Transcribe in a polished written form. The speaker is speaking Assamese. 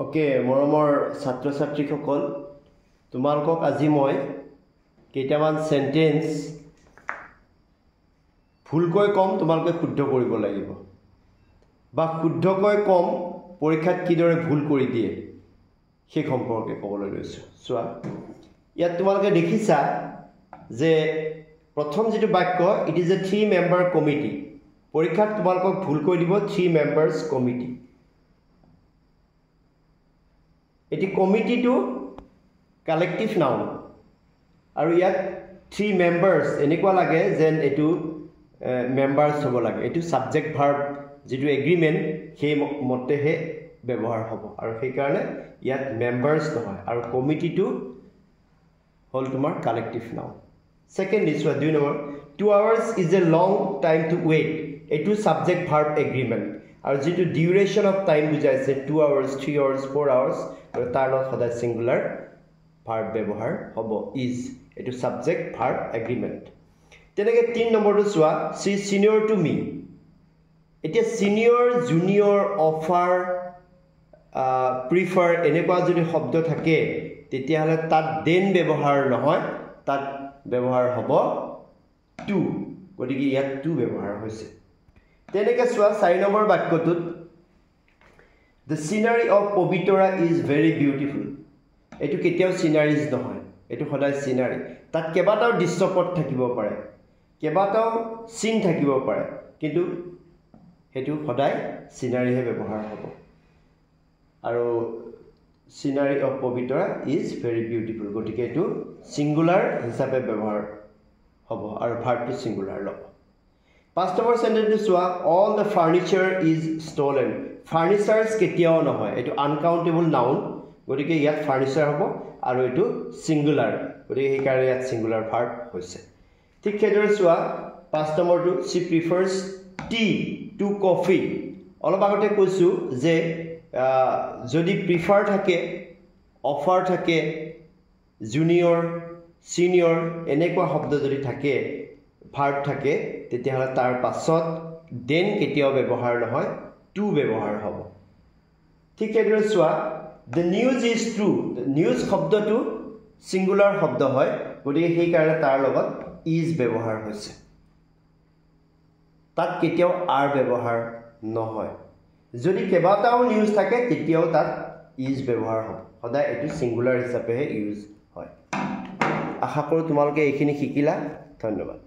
ওকে মৰমৰ ছাত্ৰ ছাত্ৰীসকল তোমালোকক আজি মই কেইটামান সেন্টেন্স ভুলকৈ কম তোমালোকে শুদ্ধ কৰিব লাগিব বা শুদ্ধকৈ কম পৰীক্ষাত কিদৰে ভুল কৰি দিয়ে সেই সম্পৰ্কে ক'বলৈ লৈছো চোৱা ইয়াত তোমালোকে দেখিছা যে প্ৰথম যেটো বাক্য it is a 3 member committee পৰীক্ষাত তোমালোকক ভুল কৰি দিব 3 মেম্বাৰ্স কমিটি এটি কমিটি টু কালেক্টিভ নাউন আৰু ইয়াত 3 মেম্বাৰ্স এনেকুৱা লাগে যেন এটো মেম্বাৰ্স হ'ব লাগে এটো সাবজেক্ট ভাৰ্ব যেটো এগ্ৰিমেন্ট সেই মতেহে ব্যৱহাৰ হ'ব আৰু সেই কাৰণে ইয়াত মেম্বাৰ্স নহয় আৰু কমিটি টু হল তোমাৰ collective noun second is 2 number 2 hours is a long time to wait এটো সাবজেক্ট ভাৰ্ব এগ্ৰিমেন্ট আৰু যেটো ডিউৰেশন অফ টাইম বুজাইছে 2 hours 3 hours 4 hours আৰু তাৰ লগত সদায় সিঙ্গুলাৰ ভাৰ্ব ব্যৱহাৰ হ'ব ইজ এটো সাবজেক্ট ভাৰ্ব এগ্ৰিমেন্ট তেনেকে 3 নম্বৰটো চোৱা সি সিনিয়ৰ টু মি এতিয়া সিনিয়ৰ জুনিয়ৰ অফাৰ প্ৰিফাৰ এনেকুৱা যদি শব্দ থাকে তেতিয়া হলে তাত দেন ব্যৱহাৰ নহয় তাত ব্যৱহাৰ হ'ব টু গতিকে ইয়াত টু ব্যৱহাৰ হৈছে তেনেকে চোৱা 4 number বাক্যটোত The scenery of Pobitora is very beautiful. এটো কেতিয়াও sceneries নহয় এটো সদায় scenery তাত কেবাটাও দৃশ্যপট থাকিব পাৰে কেবাটাও সিন থাকিব পাৰে কিন্তু হেতু সদায় scenery হে ব্যৱহাৰ হ'ব আৰু scenery of Pobitora is very beautiful গতিকে এটো সিঙ্গুলাৰ হিচাপে ব্যৱহাৰ হ'ব আৰু ভাৰ্বটো সিঙ্গুলাৰ ল'ব 5 নম্বৰ সেন্টেন্সটো চোৱা all the furniture is stolen ফাৰ্নিচাৰস কেতিয়াও নহয় এটো আনকাউন্টেবল নাউন গতিকে ইয়াত ফাৰ্নিচাৰ হ'ব আৰু এটো সিঙ্গুলাৰ গতিকে এই কাৰণে ইয়াত সিঙ্গুলাৰ ভাৰ্ব হৈছে ঠিক সেইদৰে চোৱা 5 নম্বৰটো she prefers tea to coffee অলপ আগতে কৈছো যে যদি প্ৰিফাৰ থাকে অফাৰ থাকে জুনিয়ৰ সিনিয়ৰ এনেকুৱা শব্দ যদি থাকে ভাৰ্ব থাকে তেতিয়া হলে তাৰ পাছত দেন কেতিয়াও ব্যৱহাৰ নহয় টু ব্যৱহাৰ হ'ব ঠিক এদৰে চোৱা the news is true the news শব্দটো সিঙ্গুলাৰ শব্দ হয় গতিকে সেই কাৰণে তাৰ লগত is ব্যৱহাৰ হৈছে তাত কেতিয়াও are ব্যৱহাৰ নহয় যদি কেবাটাও নিউজ থাকে তেতিয়াও তাত is ব্যৱহাৰ হ'ব সদায় এটো সিঙ্গুলাৰ হিচাপেহে ইউজ হয় আশা কৰো তোমালোকে এইখিনি শিকিলা ধন্যবাদ